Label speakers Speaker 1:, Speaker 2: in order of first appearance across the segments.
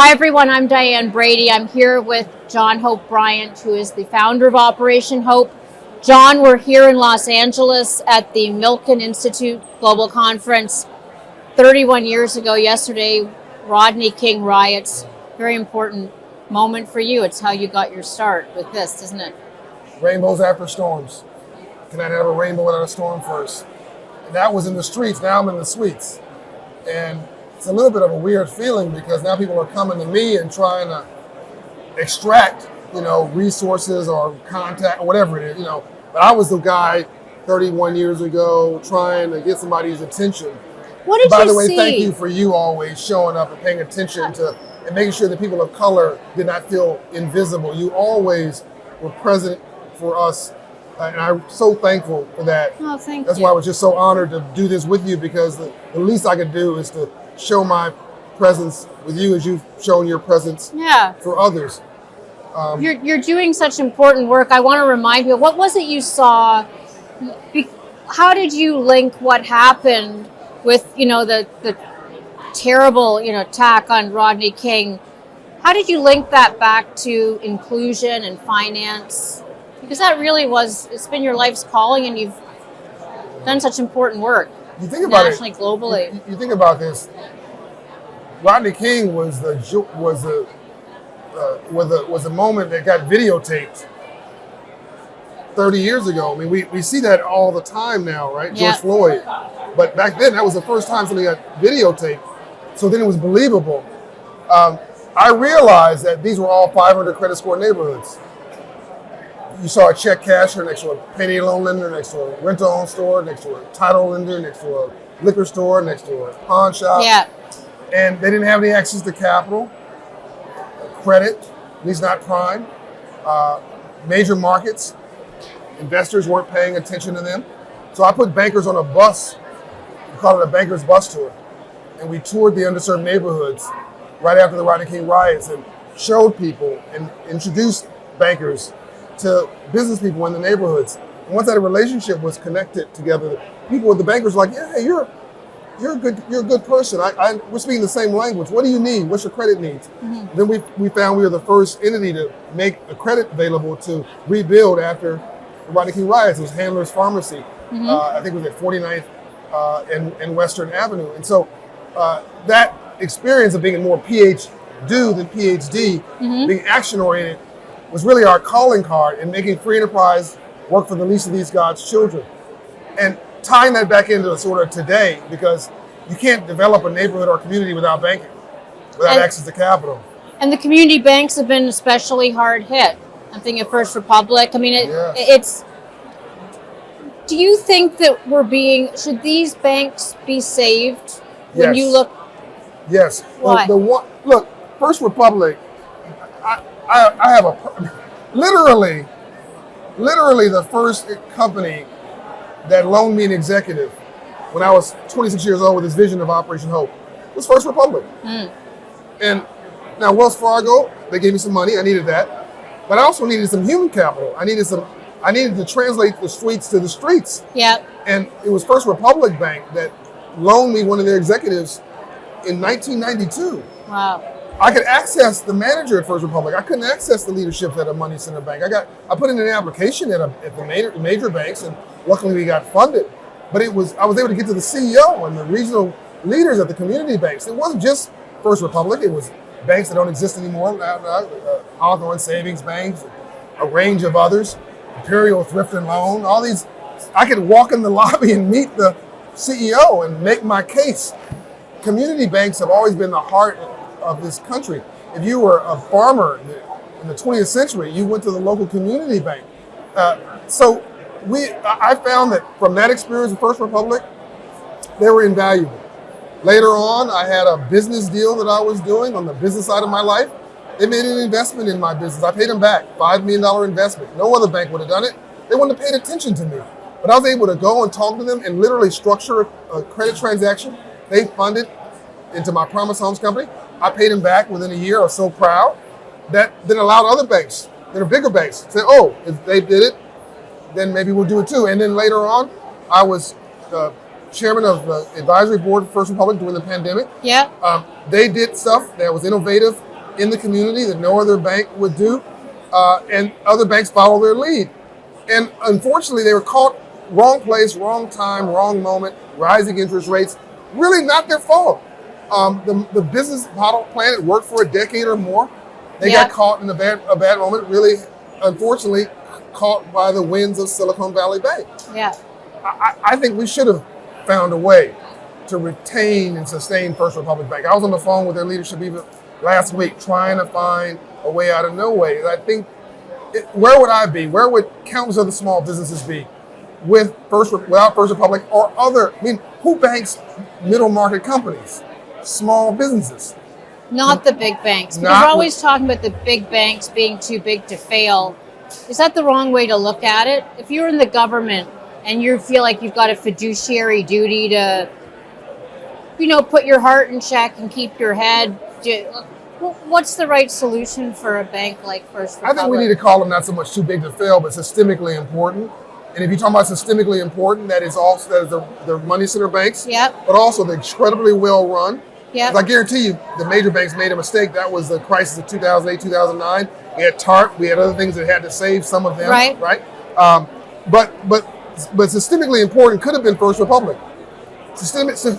Speaker 1: Hi everyone, I'm Diane Brady. I'm here with John Hope Bryant, who is the founder of Operation Hope. John, we're here in Los Angeles at the Milken Institute Global Conference. 31 years ago yesterday, Rodney King riots. Very important moment for you. It's how you got your start with this, isn't it?
Speaker 2: Rainbows after storms. Can I have a rainbow without a storm first? And that was in the streets. Now I'm in the suites. And it's a little bit of a weird feeling because now people are coming to me and trying to extract, resources or contact or whatever it is, But I was the guy 31 years ago trying to get somebody's attention.
Speaker 1: What did
Speaker 2: By
Speaker 1: you
Speaker 2: the way,
Speaker 1: see?
Speaker 2: thank you for you always showing up and paying attention to and making sure that people of color did not feel invisible. You always were present for us. And I'm so thankful for that.
Speaker 1: Oh, thank you.
Speaker 2: That's why I was just so honored to do this with you, because the least I could do is to show my presence with you as you've shown your presence for others.
Speaker 1: You're doing such important work. I want to remind you, what was it you saw? How did you link what happened with, the terrible, attack on Rodney King? How did you link that back to inclusion and finance? Because that really it's been your life's calling, and you've done such important work.
Speaker 2: You think about
Speaker 1: nationally, globally.
Speaker 2: You think about this. Rodney King was the moment that got videotaped 30 years ago. I mean, we see that all the time now, right?
Speaker 1: Yeah.
Speaker 2: George Floyd. But back then, that was the first time something got videotaped. So then it was believable. I realized that these were all 500 credit score neighborhoods. You saw a check casher next to a payday loan lender, next to a rent-to-own store, next to a title lender, next to a liquor store, next to a pawn shop.
Speaker 1: Yeah.
Speaker 2: And they didn't have any access to capital, credit, at least not prime. Major markets, investors weren't paying attention to them. So I put bankers on a bus. We call it a banker's bus tour. And we toured the underserved neighborhoods right after the Rodney King riots and showed people and introduced bankers to business people in the neighborhoods. And once that relationship was connected together, people with the bankers were like, yeah, hey, you're a good person. We're speaking the same language. What do you need? What's your credit needs? Mm-hmm. Then we found we were the first entity to make the credit available to rebuild after the Rodney King riots. It was Handler's Pharmacy. Mm-hmm. I think it was at 49th and Western Avenue. And so that experience of being more PhD than PhD, mm-hmm. being action-oriented, was really our calling card in making free enterprise work for the least of these God's children. And tying that back into sort of today, because you can't develop a neighborhood or community without banking, without access to capital.
Speaker 1: And the community banks have been especially hard hit. I'm thinking of First Republic. I mean, it's... Do you think that should these banks be saved when you look?
Speaker 2: Yes.
Speaker 1: Why?
Speaker 2: Look, First Republic, I have literally the first company that loaned me an executive when I was 26 years old with this vision of Operation Hope was First Republic. Mm. And now Wells Fargo, they gave me some money. I needed that. But I also needed some human capital. I needed to translate the suites to the streets.
Speaker 1: Yeah.
Speaker 2: And it was First Republic Bank that loaned me one of their executives in 1992.
Speaker 1: Wow.
Speaker 2: I could access the manager at First Republic. I couldn't access the leadership at a money center bank. I put in an application at the major banks, and luckily we got funded. But I was able to get to the CEO and the regional leaders at the community banks. It wasn't just First Republic. It was banks that don't exist anymore. Hawthorne Savings Banks, a range of others, Imperial Thrift and Loan, all these. I could walk in the lobby and meet the CEO and make my case. Community banks have always been the heart of this country. If you were a farmer in the 20th century, you went to the local community bank. So I found that from that experience with First Republic, they were invaluable. Later on, I had a business deal that I was doing on the business side of my life. They made an investment in my business. I paid them back, $5 million investment. No other bank would have done it. They wouldn't have paid attention to me. But I was able to go and talk to them and literally structure a credit transaction. They funded into my Promise Homes company. I paid them back within a year. I was so proud. That then allowed other banks that are bigger banks to say, oh, if they did it, then maybe we'll do it too. And then later on, I was chairman of the advisory board of First Republic during the pandemic.
Speaker 1: Yeah.
Speaker 2: They did stuff that was innovative in the community that no other bank would do, and other banks follow their lead. And unfortunately, they were caught wrong place, wrong time, wrong moment, rising interest rates. Really not their fault. The business model plan had worked for a decade or more. They got caught in a bad moment, really, unfortunately, caught by the winds of Silicon Valley Bank.
Speaker 1: Yeah.
Speaker 2: I think we should have found a way to retain and sustain First Republic Bank. I was on the phone with their leadership even last week trying to find a way out of no way. I think, where would I be? Where would countless other small businesses be without First Republic or other? I mean, who banks middle market companies? Small businesses.
Speaker 1: Not the big banks. Because we're always talking about the big banks being too big to fail. Is that the wrong way to look at it? If you're in the government and you feel like you've got a fiduciary duty to, put your heart in check and keep your head, what's the right solution for a bank like First Republic?
Speaker 2: I think we need to call them not so much too big to fail, but systemically important. And if you're talking about systemically important, that is the money center banks, but also the incredibly well run.
Speaker 1: Yeah.
Speaker 2: I guarantee you, the major banks made a mistake. That was the crisis of 2008, 2009. We had TARP. We had other things that had to save some of them. Right. But systemically important could have been First Republic.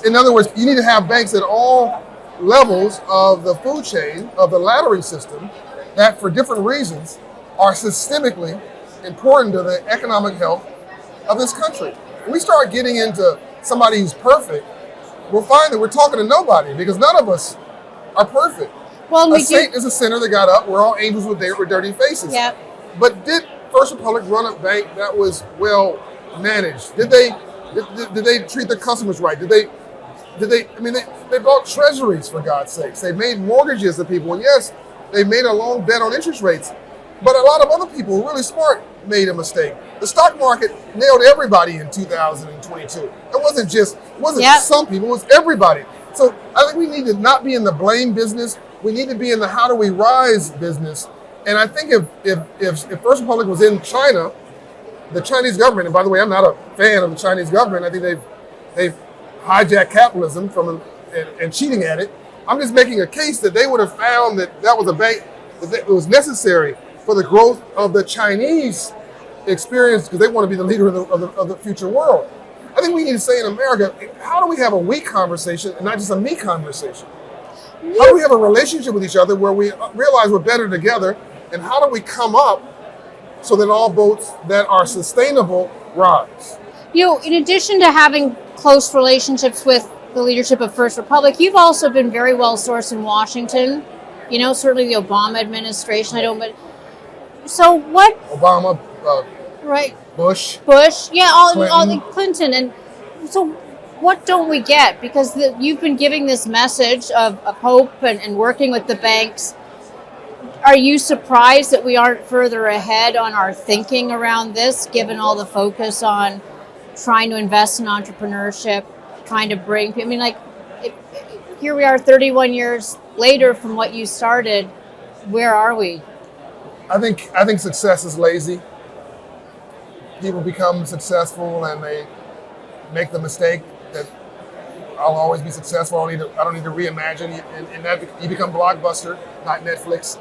Speaker 2: In other words, you need to have banks at all levels of the food chain, of the laddering system, that for different reasons are systemically important to the economic health of this country. When we start getting into somebody who's perfect, we'll find that we're talking to nobody because none of us are perfect.
Speaker 1: Well,
Speaker 2: a saint is a sinner that got up. We're all angels with dirty faces.
Speaker 1: Yep.
Speaker 2: But did First Republic run a bank that was well managed? Did they treat their customers right? Did they? I mean, they bought treasuries, for God's sakes. They made mortgages to people, and yes, they made a long bet on interest rates. But a lot of other people who were really smart made a mistake. The stock market nailed everybody in 2022. It wasn't some people, it was everybody. So I think we need to not be in the blame business. We need to be in the how do we rise business. And I think if First Republic was in China, the Chinese government, and by the way, I'm not a fan of the Chinese government. I think they've hijacked capitalism and cheating at it. I'm just making a case that they would have found that was a bank that was necessary for the growth of the Chinese experience because they want to be the leader of the future world. I think we need to say in America, how do we have a we conversation and not just a me conversation? How do we have a relationship with each other where we realize we're better together, and how do we come up so that all boats that are sustainable rise?
Speaker 1: In addition to having close relationships with the leadership of First Republic, you've also been very well sourced in Washington. Certainly the Obama administration. So what?
Speaker 2: Obama,
Speaker 1: right?
Speaker 2: Bush,
Speaker 1: yeah, all the Clinton, and so what don't we get? Because you've been giving this message of hope and working with the banks. Are you surprised that we aren't further ahead on our thinking around this, given all the focus on trying to invest in entrepreneurship, trying to bring? I mean, here we are, 31 years later from what you started. Where are we?
Speaker 2: I think success is lazy. People become successful and they make the mistake that I'll always be successful. I don't need to reimagine. And that you become Blockbuster, not Netflix.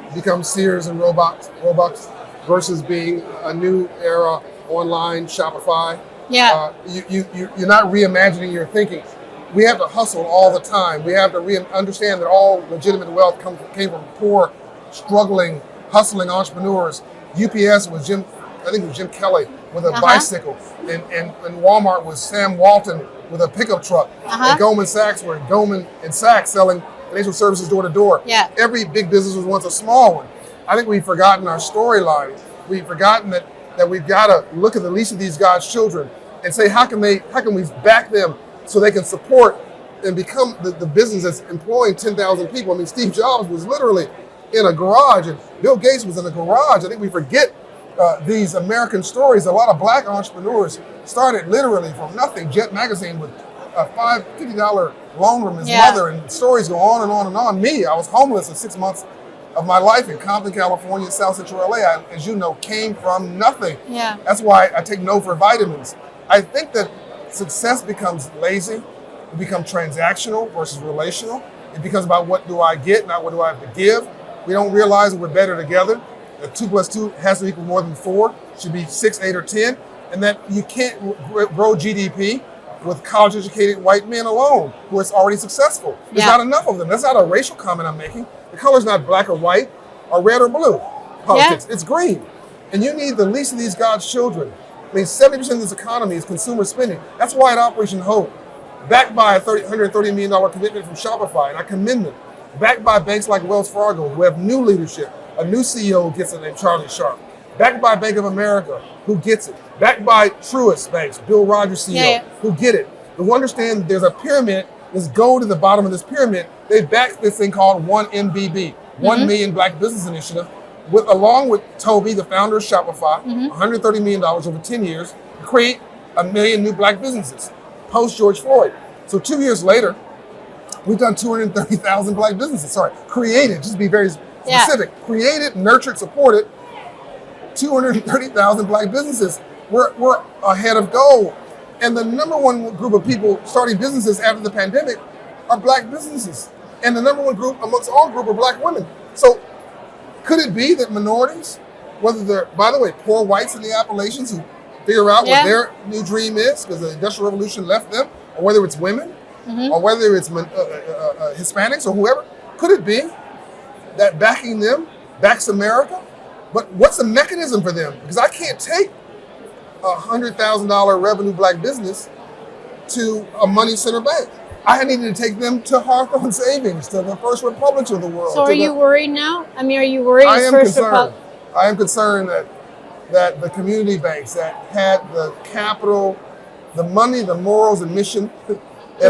Speaker 2: You become Sears and Robux versus being a new era online Shopify.
Speaker 1: Yeah.
Speaker 2: You're not reimagining your thinking. We have to hustle all the time. We have to understand that all legitimate wealth came from poor, struggling, hustling entrepreneurs. UPS was Jim Kelly with a bicycle, and Walmart was Sam Walton with a pickup truck. And Goldman Sachs were Goldman and Sachs selling financial services door to door.
Speaker 1: Yeah.
Speaker 2: Every big business was once a small one. I think we've forgotten our storyline. We've forgotten that we've got to look at the least of these God's children and say, how can we back them so they can support and become the business that's employing 10,000 people. I mean, Steve Jobs was literally in a garage and Bill Gates was in a garage. I think we forget these American stories. A lot of black entrepreneurs started literally from nothing. Jet Magazine with a $50 loan from his mother, and stories go on and on and on. Me, I was homeless for 6 months of my life in Compton, California, South Central LA. I, as you know, came from nothing.
Speaker 1: Yeah.
Speaker 2: That's why I take no for vitamins. I think that success becomes lazy We become transactional versus relational. It becomes about what do I get, not what do I have to give. We don't realize that we're better together. That 2 plus 2 has to equal more than 4. It should be 6, 8, or 10. And that you can't grow GDP with college-educated white men alone who are already successful. There's not enough of them. That's not a racial comment I'm making. The color's not black or white or red or blue politics. It's green. And you need the least of these God's children. I mean, 70% of this economy is consumer spending. That's why at Operation Hope, backed by a $130 million commitment from Shopify, and I commend them, backed by banks like Wells Fargo, who have new leadership, a new CEO who gets it named Charlie Sharp, backed by Bank of America, who gets it, backed by Truist Banks, Bill Rogers CEO, who get it, who understand there's a pyramid, there's gold at the bottom of this pyramid. They backed this thing called 1MBB, 1 Million Black Business Initiative, along with Toby, the founder of Shopify, $130 million over 10 years, to create 1 million new black businesses, post George Floyd. So 2 years later, we've done 230,000 black businesses. Created, just to be very specific. Created, nurtured, supported 230,000 black businesses. We're ahead of goal. And the number one group of people starting businesses after the pandemic are black businesses. And the number one group amongst all group are black women. So could it be that minorities, whether they're, by the way, poor whites in the Appalachians who figure out what their new dream is because the Industrial Revolution left them, or whether it's women, or whether it's Hispanics or whoever, could it be that backing them backs America? But what's the mechanism for them? Because I can't take a $100,000 revenue black business to a money center bank. I needed to take them to Hawthorne Savings, to the First Republics of the world.
Speaker 1: So are you worried now? I mean, are you worried?
Speaker 2: I am concerned. I am concerned that the community banks that had the capital, the money, the morals and mission,
Speaker 1: the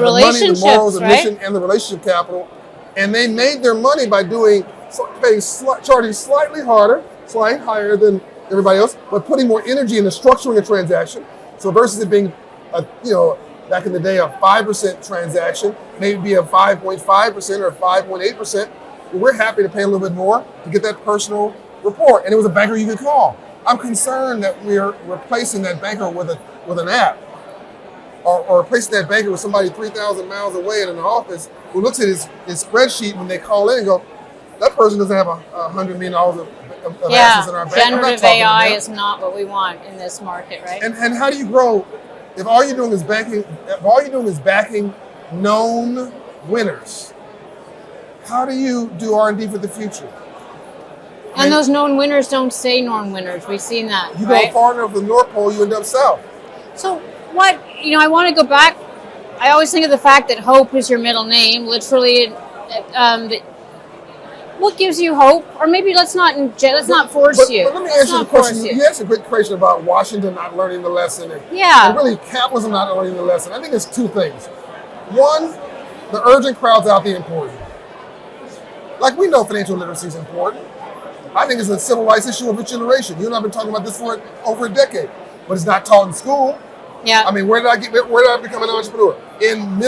Speaker 1: money, the morals and mission,
Speaker 2: and the relationship capital, and they made their money by charging slightly higher than everybody else, but putting more energy into structuring a transaction. So versus it being back in the day, a 5% transaction, maybe be a 5.5% or 5.8%. We're happy to pay a little bit more to get that personal rapport. And it was a banker you could call. I'm concerned that we're replacing that banker with an app, or replacing that banker with somebody 3,000 miles away in an office who looks at his spreadsheet when they call in and go, that person doesn't have $100 million of assets in our bank.
Speaker 1: Generative AI is not what we want in this market, right?
Speaker 2: And how do you grow if all you're doing is backing known winners? How do you do R&D for the future?
Speaker 1: And those known winners don't stay known winners. We've seen that.
Speaker 2: You go far enough to the North Pole, you end up south.
Speaker 1: So I want to go back. I always think of the fact that hope is your middle name, literally. What gives you hope? Or maybe let's not force you.
Speaker 2: But let me ask you a question. You asked a good question about Washington not learning the lesson, and really capitalism not learning the lesson. I think it's two things. One, the urgent crowds out the important. Like, we know financial literacy is important. I think it's a civil rights issue of a generation. You and I have been talking about this for over a decade, but it's not taught in school.
Speaker 1: Yeah.
Speaker 2: I mean, where did I become an entrepreneur? In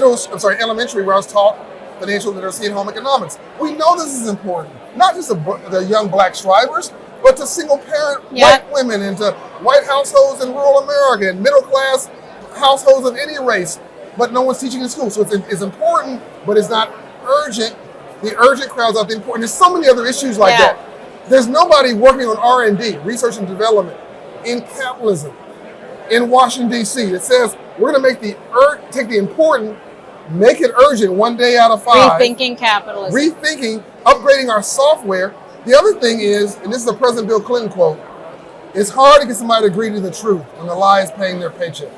Speaker 2: elementary, where I was taught financial literacy and home economics. We know this is important, not just the young black strivers, but to single parent white women and to white households in rural America and middle class households of any race, but no one's teaching in school. So it's important, but it's not urgent. The urgent crowds out the important. There's so many other issues like that. There's nobody working on R&D, research and development, in capitalism, in Washington, D.C. that says we're going to take the important, make it urgent 1 day out of 5.
Speaker 1: Rethinking capitalism.
Speaker 2: Rethinking, upgrading our software. The other thing is, and this is a President Bill Clinton quote, it's hard to get somebody to agree to the truth when the lie is paying their paycheck.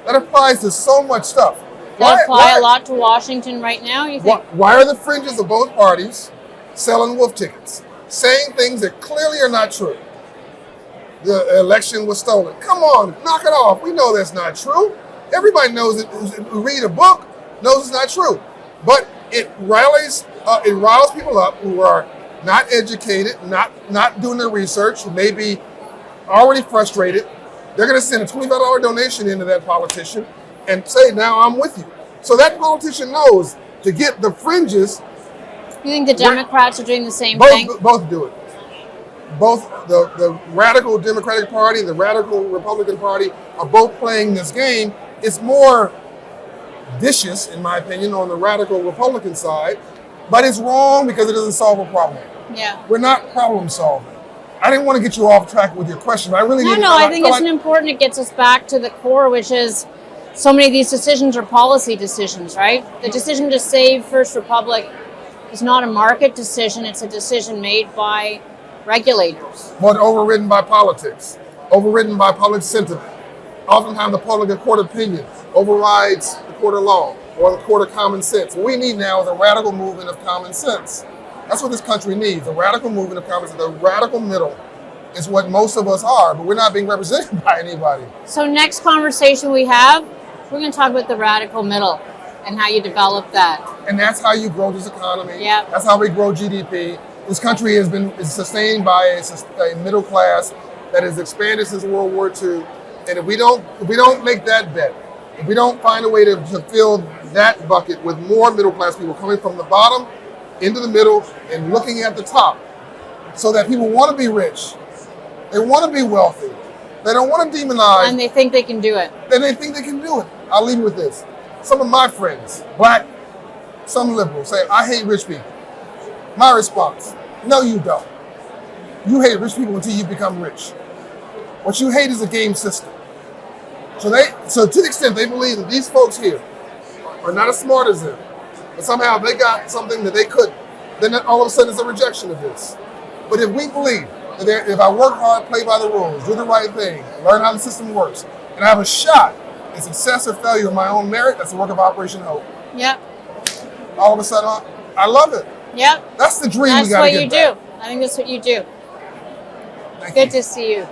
Speaker 2: That applies to so much stuff.
Speaker 1: Does it apply a lot to Washington right now, you think?
Speaker 2: Why are the fringes of both parties selling wolf tickets, saying things that clearly are not true? The election was stolen. Come on, knock it off. We know that's not true. Everybody knows it. Who read a book knows it's not true. But it riles people up who are not educated, not doing their research, who may be already frustrated. They're going to send a $25 donation into that politician and say, now I'm with you. So that politician knows to get the fringes.
Speaker 1: You think the Democrats are doing the same thing?
Speaker 2: Both do it. Both the radical Democratic Party, the radical Republican Party are both playing this game. It's more vicious, in my opinion, on the radical Republican side, but it's wrong because it doesn't solve a problem.
Speaker 1: Yeah.
Speaker 2: We're not problem solving. I didn't want to get you off track with your question, but I really need to.
Speaker 1: I think it's important. It gets us back to the core, which is so many of these decisions are policy decisions, right? The decision to save First Republic is not a market decision. It's a decision made by regulators.
Speaker 2: But overridden by politics, overridden by public sentiment. Oftentimes the public court opinion overrides the court of law or the court of common sense. What we need now is a radical movement of common sense. That's what this country needs, a radical movement of common sense. The radical middle is what most of us are, but we're not being represented by anybody.
Speaker 1: So next conversation we have, we're going to talk about the radical middle and how you develop that.
Speaker 2: And that's how you grow this economy.
Speaker 1: Yeah.
Speaker 2: That's how we grow GDP. This country is sustained by a middle class that has expanded since World War II. And if we don't make that bet, if we don't find a way to fill that bucket with more middle class people coming from the bottom into the middle and looking at the top, so that people want to be rich, they want to be wealthy, they don't want to demonize,
Speaker 1: and they think they can do it.
Speaker 2: Then they think they can do it. I'll leave you with this. Some of my friends, black, some liberals, say, I hate rich people. My response, no you don't. You hate rich people until you become rich. What you hate is a game system. So to the extent they believe that these folks here are not as smart as them, but somehow they got something that they couldn't, then all of a sudden it's a rejection of this. But if we believe that if I work hard, play by the rules, do the right thing, learn how the system works, and I have a shot at success or failure of my own merit, that's the work of Operation Hope.
Speaker 1: Yep.
Speaker 2: All of a sudden, I love it.
Speaker 1: Yep.
Speaker 2: That's the dream
Speaker 1: that's
Speaker 2: we got to get back.
Speaker 1: That's what you do. I think that's what you do.
Speaker 2: Thank
Speaker 1: Good
Speaker 2: you.
Speaker 1: to see you.